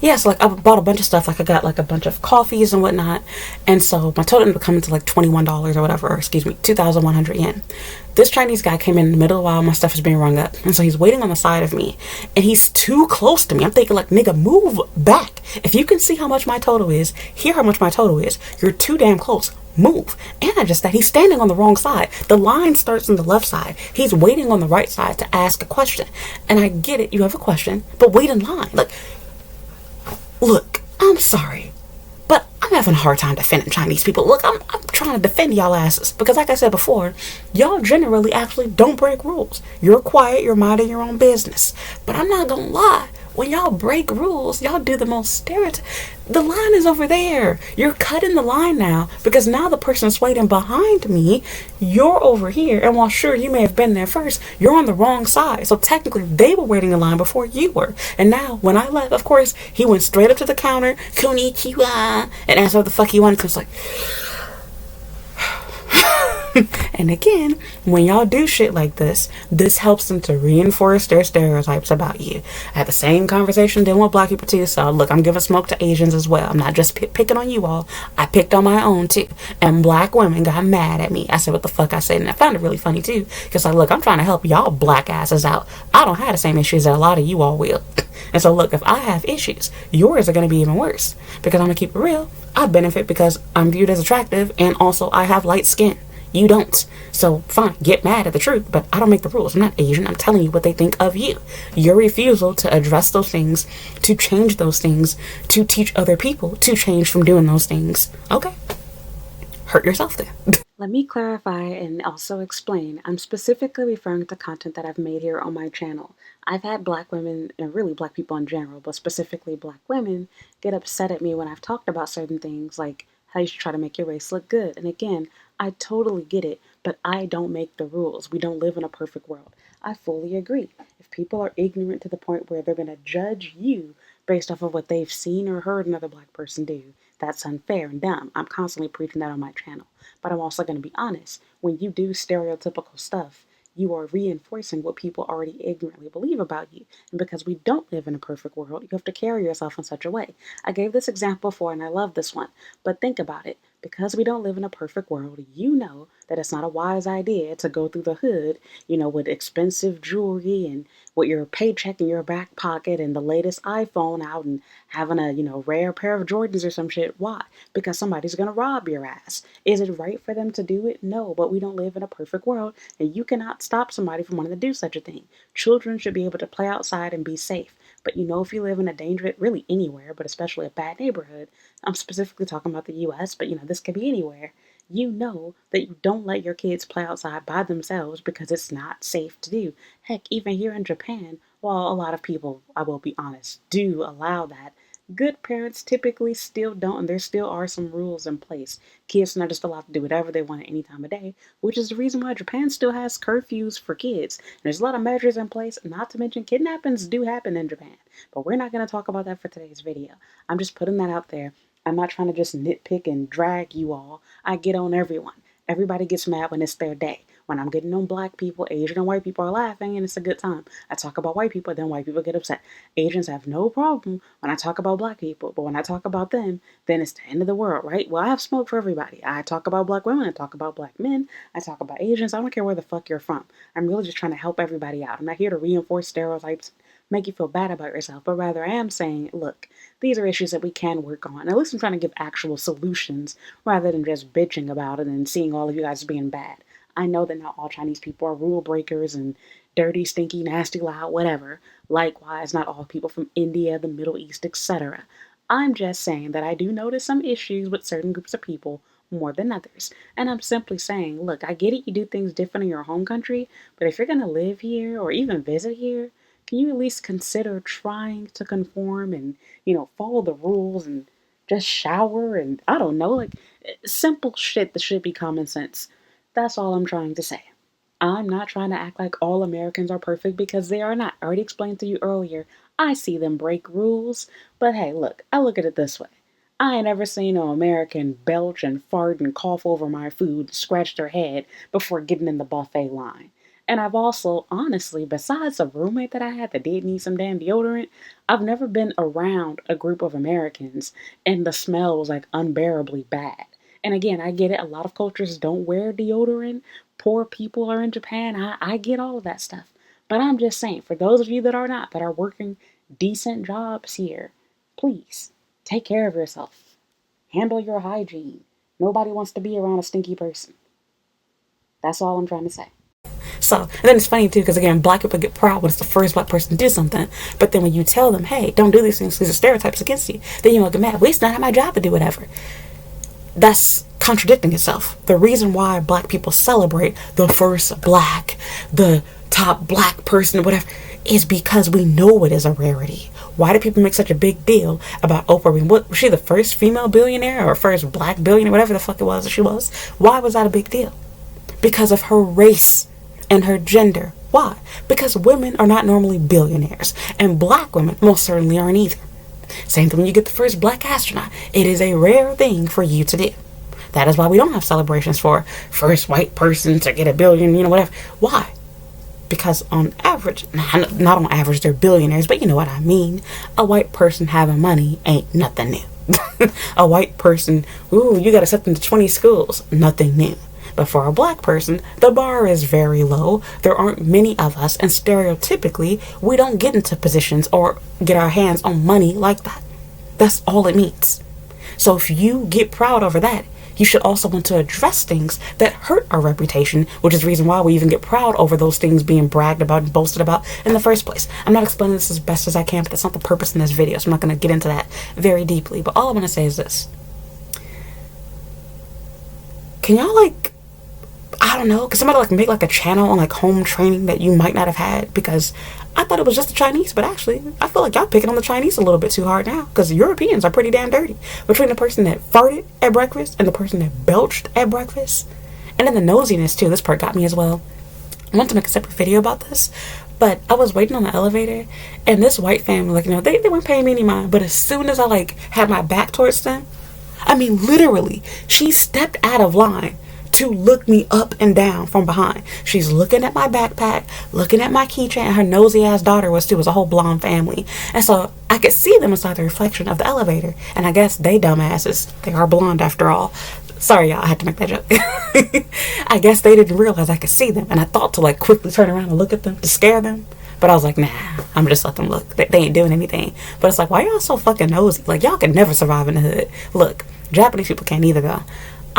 yeah, so I bought a bunch of stuff. I got a bunch of coffees and whatnot, and so my total ended up coming to $21 or whatever, or excuse me, 2,100 yen. This Chinese guy came in the middle while my stuff is being rung up, and so he's waiting on the side of me, and he's too close to me. I'm thinking nigga, move back. If you can see how much my total is, hear how much my total is, you're too damn close. Move. And I just that he's standing on the wrong side. The line starts on the left side. He's waiting on the right side to ask a question. And I get it, you have a question, but wait in line. Look, I'm sorry, but I'm having a hard time defending Chinese people. Look, I'm trying to defend y'all asses because, like I said before, y'all generally actually don't break rules. You're quiet, you're minding your own business. But I'm not gonna lie, when y'all break rules, y'all do the most stereotype. The line is over there. You're cutting the line now because now the person's waiting behind me. You're over here, and while sure you may have been there first, you're on the wrong side. So technically, they were waiting in line before you were. And now, when I left, of course, he went straight up to the counter, konnichiwa, and asked what the fuck he wanted. So it's like. And again, when y'all do shit like this helps them to reinforce their stereotypes about you. I had the same conversation then with black people too, so look, I'm giving smoke to Asians as well. I'm not just picking on you all. I picked on my own too. And black women got mad at me. I said what the fuck I said, and I found it really funny too, because look, I'm trying to help y'all black asses out. I don't have the same issues that a lot of you all will. And so look, if I have issues, yours are going to be even worse. Because I'm going to keep it real. I benefit because I'm viewed as attractive, and also I have light skin. You don't. So fine, get mad at the truth, but I don't make the rules. I'm not Asian. I'm telling you what they think of you. Your refusal to address those things, to change those things, to teach other people to change from doing those things. Okay. Hurt yourself then. Let me clarify and also explain. I'm specifically referring to content that I've made here on my channel. I've had black women, and really black people in general, but specifically black women, get upset at me when I've talked about certain things like how you should try to make your race look good. And again, I totally get it, but I don't make the rules. We don't live in a perfect world. I fully agree. If people are ignorant to the point where they're going to judge you based off of what they've seen or heard another black person do, that's unfair and dumb. I'm constantly preaching that on my channel. But I'm also going to be honest. When you do stereotypical stuff, you are reinforcing what people already ignorantly believe about you. And because we don't live in a perfect world, you have to carry yourself in such a way. I gave this example before, and I love this one. But think about it. Because we don't live in a perfect world, you know that it's not a wise idea to go through the hood, with expensive jewelry and with your paycheck in your back pocket and the latest iPhone out and having a, rare pair of Jordans or some shit. Why? Because somebody's going to rob your ass. Is it right for them to do it? No, but we don't live in a perfect world, and you cannot stop somebody from wanting to do such a thing. Children should be able to play outside and be safe. But if you live in a dangerous, really anywhere, but especially a bad neighborhood, I'm specifically talking about the US, but this could be anywhere. You know that you don't let your kids play outside by themselves because it's not safe to do. Heck, even here in Japan, while a lot of people, I will be honest, do allow that, good parents typically still don't, and there still are some rules in place. Kids are not just allowed to do whatever they want at any time of day, which is the reason why Japan still has curfews for kids. And there's a lot of measures in place, not to mention kidnappings do happen in Japan. But we're not going to talk about that for today's video. I'm just putting that out there. I'm not trying to just nitpick and drag you all. I get on everyone. Everybody gets mad when it's their day. When I'm getting on black people, Asian and white people are laughing and it's a good time. I talk about white people, then white people get upset. Asians have no problem when I talk about black people, but when I talk about them, then it's the end of the world, right? Well, I have smoke for everybody. I talk about black women, I talk about black men, I talk about Asians. I don't care where the fuck you're from. I'm really just trying to help everybody out. I'm not here to reinforce stereotypes, make you feel bad about yourself, but rather I am saying, look, these are issues that we can work on. At least I'm trying to give actual solutions rather than just bitching about it and seeing all of you guys being bad. I know that not all Chinese people are rule breakers and dirty, stinky, nasty, loud, whatever. Likewise, not all people from India, the Middle East, etc. I'm just saying that I do notice some issues with certain groups of people more than others. And I'm simply saying, look, I get it, you do things different in your home country, but if you're going to live here or even visit here, can you at least consider trying to conform and, follow the rules and just shower and, I don't know, like simple shit that should be common sense. That's all I'm trying to say. I'm not trying to act like all Americans are perfect because they are not. I already explained to you earlier. I see them break rules, but hey, look, I look at it this way. I ain't ever seen no American belch and fart and cough over my food, scratch their head before getting in the buffet line. And I've also, honestly, besides a roommate that I had that did need some damn deodorant, I've never been around a group of Americans and the smell was like unbearably bad. And again, I get it. A lot of cultures don't wear deodorant. Poor people are in Japan. I get all of that stuff. But I'm just saying, for those of you that are not, that are working decent jobs here, please take care of yourself. Handle your hygiene. Nobody wants to be around a stinky person. That's all I'm trying to say. So, and then it's funny too, because again, black people get proud when it's the first black person to do something. But then when you tell them, hey, don't do these things, these are stereotypes against you, then you get mad. Well, it's not my job to do whatever. That's contradicting itself. The reason why black people celebrate the first black, the top black person, whatever, is because we know it is a rarity. Why do people make such a big deal about Oprah Winfrey? What, was she the first female billionaire or first black billionaire, whatever the fuck it was that she was? Why was that a big deal? Because of her race and her gender. Why? Because women are not normally billionaires, and black women most certainly aren't either. Same thing when you get the first black astronaut. It is a rare thing for you to do. That is why we don't have celebrations for first white person to get a billion, whatever. Why? Because on average, not on average, they're billionaires, but you know what I mean. A white person having money ain't nothing new. A white person, ooh, you got accepted into 20 schools, nothing new. But for a black person, the bar is very low. There aren't many of us, and stereotypically, we don't get into positions or get our hands on money like that. That's all it means. So if you get proud over that, you should also want to address things that hurt our reputation, which is the reason why we even get proud over those things being bragged about and boasted about in the first place. I'm not explaining this as best as I can, but that's not the purpose in this video, so I'm not going to get into that very deeply. But all I'm going to say is this. Can y'all, I don't know, could somebody make a channel on home training that you might not have had? Because I thought it was just the Chinese, but actually I feel like y'all picking on the Chinese a little bit too hard now, because Europeans are pretty damn dirty. Between the person that farted at breakfast and the person that belched at breakfast, and then the nosiness too. This part got me as well. I want to make a separate video about this, but I was waiting on the elevator and this white family, they weren't paying me any mind, but as soon as I had my back towards them, I mean literally, she stepped out of line to look me up and down from behind. She's looking at my backpack, looking at my keychain, and her nosy ass daughter was too. It was a whole blonde family. And so I could see them inside the reflection of the elevator. And I guess they dumbasses. They are blonde after all. Sorry, y'all, I had to make that joke. I guess they didn't realize I could see them. And I thought to quickly turn around and look at them to scare them. But I was like, nah, I'm just let them look. They ain't doing anything. But it's why y'all so fucking nosy? Y'all can never survive in the hood. Look, Japanese people can't either though.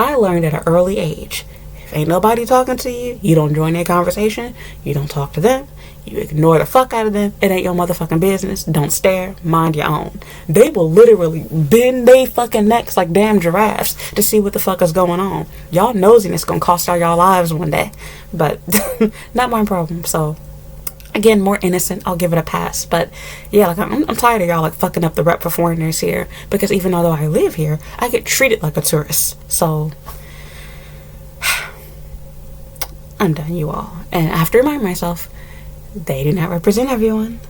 I learned at an early age, if ain't nobody talking to you, you don't join their conversation, you don't talk to them, you ignore the fuck out of them, it ain't your motherfucking business, don't stare, mind your own. They will literally bend they fucking necks like damn giraffes to see what the fuck is going on. Y'all nosiness gonna cost y'all lives one day, but not my problem. So again, more innocent, I'll give it a pass. But yeah, I'm tired of y'all fucking up the rep for foreigners here, because even though I live here, I get treated like a tourist. So I'm done, you all. And I have to remind myself, they do not represent everyone.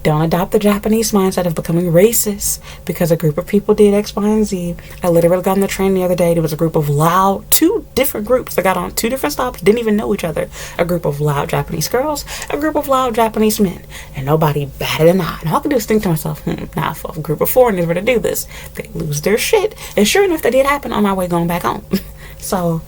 Don't adopt the Japanese mindset of becoming racist because a group of people did X, Y, and Z. I literally got on the train the other day. There was a group of loud, two different groups that got on two different stops, didn't even know each other. A group of loud Japanese girls, a group of loud Japanese men. And nobody batted an eye. And all I could do is think to myself, now if a group of foreigners were to do this, they lose their shit. And sure enough, that did happen on my way going back home. So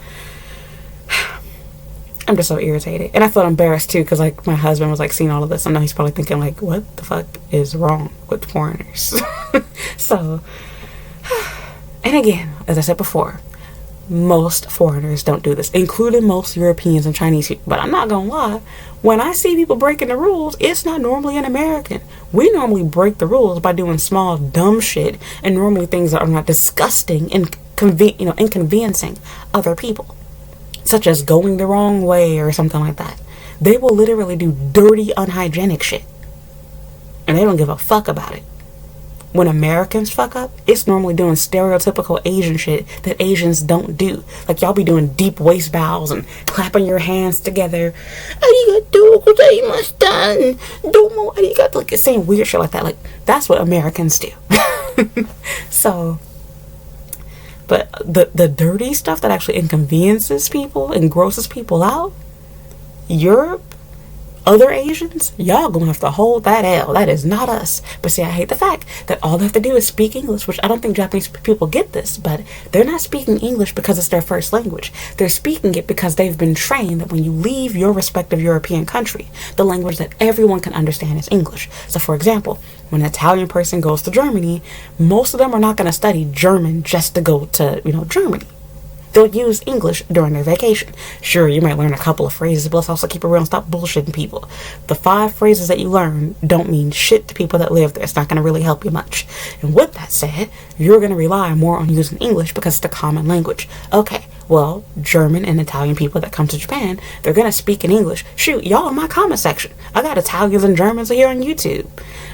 I'm just so irritated. And I felt embarrassed too, because like my husband was like seeing all of this. I know he's probably thinking like, what the fuck is wrong with foreigners? So, and again, as I said before, most foreigners don't do this, including most Europeans and Chinese people. But I'm not gonna lie, when I see people breaking the rules, it's not normally an American. We normally break the rules by doing small dumb shit, and normally things that are not disgusting and inconveniencing other people, such as going the wrong way or something like that. They will literally do dirty, unhygienic shit, and they don't give a fuck about it. When Americans fuck up, it's normally doing stereotypical Asian shit that Asians don't do. Like, y'all be doing deep waist bows and clapping your hands together. Arigato gozaimasu. Domo arigato. Like, it's saying weird shit like that. Like, that's what Americans do. So, but the dirty stuff that actually inconveniences people and grosses people out, Europe, other Asians, y'all gonna have to hold that L. That is not us. But see, I hate the fact that all they have to do is speak English, which I don't think Japanese people get this, but they're not speaking English because it's their first language. They're speaking it because they've been trained that when you leave your respective European country, the language that everyone can understand is English. So for example, when an Italian person goes to Germany, most of them are not going to study German just to go to, Germany. They'll use English during their vacation. Sure, you might learn a couple of phrases, but let's also keep it real and stop bullshitting people. The 5 phrases that you learn don't mean shit to people that live there. It's not going to really help you much. And with that said, you're going to rely more on using English because it's the common language. Okay, well, German and Italian people that come to Japan, they're going to speak in English. Shoot, y'all in my comment section. I got Italians and Germans here on YouTube.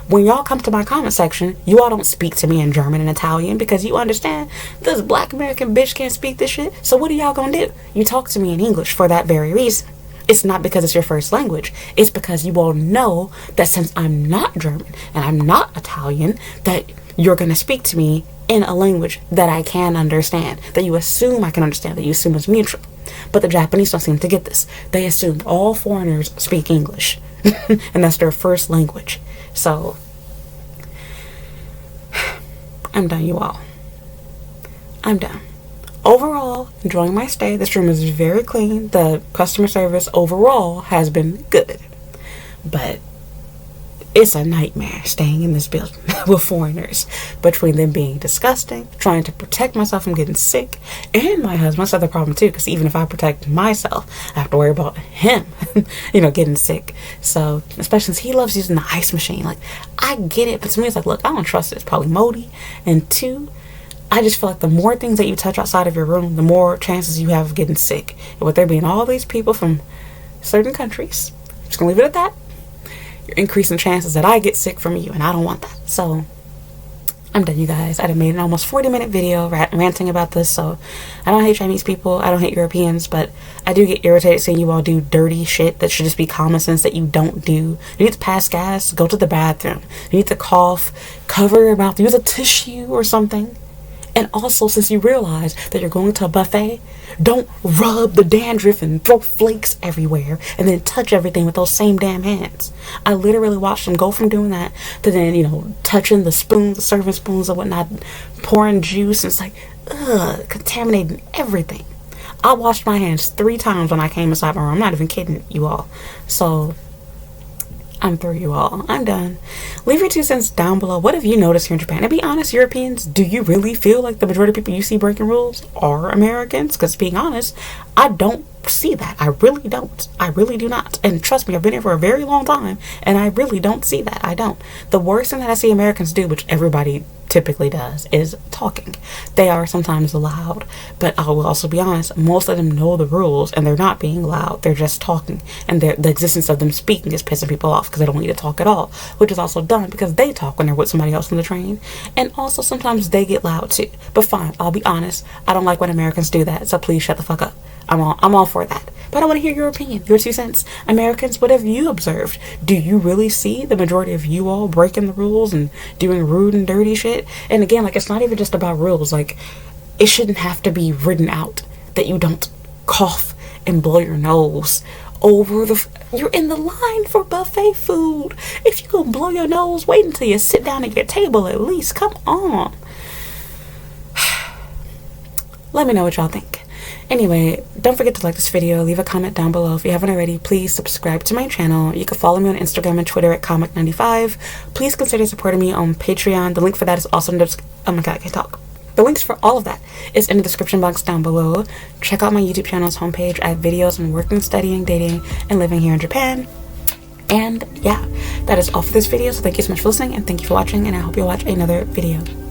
When y'all come to my comment section, you all don't speak to me in German and Italian because you understand this black American bitch can't speak this shit. So what are y'all gonna do? You talk to me in English for that very reason. It's not because it's your first language. It's because you all know that since I'm not German and I'm not Italian, that you're gonna speak to me in a language that I can understand, that you assume I can understand, that you assume is mutual. But the Japanese don't seem to get this. They assume all foreigners speak English, and that's their first language. So, I'm done, you all. I'm done. Overall, enjoying my stay. This room is very clean. The customer service overall has been good. But it's a nightmare staying in this building with foreigners, between them being disgusting, trying to protect myself from getting sick, and my husband. That's the problem too, because even if I protect myself, I have to worry about him, getting sick. So, especially since he loves using the ice machine. Like, I get it, but to me it's like, look, I don't trust it. It's probably moldy. And 2, I just feel like the more things that you touch outside of your room, the more chances you have of getting sick. And with there being all these people from certain countries, I'm just gonna leave it at that. You're increasing chances that I get sick from you, and I don't want that. So I'm done, you guys. I done made an almost 40-minute video ranting about this. So I don't hate Chinese people, I don't hate Europeans, but I do get irritated seeing you all do dirty shit that should just be common sense that you don't do. You need to pass gas, go to the bathroom. You need to cough, cover your mouth, use a tissue or something. And also, since you realize that you're going to a buffet, don't rub the dandruff and throw flakes everywhere and then touch everything with those same damn hands. I literally watched them go from doing that to then, touching the spoons, the serving spoons and whatnot, pouring juice, and it's like, contaminating everything. I washed my hands 3 times when I came inside my room. I'm not even kidding you all. So, I'm through, you all. I'm done. Leave your 2 cents down below. What have you noticed here in Japan? And be honest, Europeans, do you really feel like the majority of people you see breaking rules are Americans? Because being honest, I don't see that. I really don't. I really do not. And trust me, I've been here for a very long time, and I really don't see that. I don't. The worst thing that I see Americans do, which everybody typically does, is talking. They are sometimes loud, but I will also be honest, most of them know the rules and they're not being loud. They're just talking, and the existence of them speaking is pissing people off because they don't need to talk at all, which is also dumb because they talk when they're with somebody else on the train, and also sometimes they get loud too. But fine, I'll be honest, I don't like when Americans do that, so please shut the fuck up. I'm all for that. But I want to hear your opinion, your 2 cents. Americans, what have you observed? Do you really see the majority of you all breaking the rules and doing rude and dirty shit? And again, like, it's not even just about rules. Like, it shouldn't have to be written out that you don't cough and blow your nose over you're in the line for buffet food. If you gonna blow your nose, wait until you sit down at your table at least. Come on. Let me know what y'all think. Anyway, don't forget to like this video, leave a comment down below. If you haven't already, please subscribe to my channel. You can follow me on Instagram and Twitter at comic95. Please consider supporting me on Patreon. The link for that is also in the oh my god, I can't talk. The links for all of that is in the description box down below. Check out my YouTube channel's homepage. I have videos on working, studying, dating, and living here in Japan. And yeah, that is all for this video. So thank you so much for listening, and thank you for watching, and I hope you'll watch another video.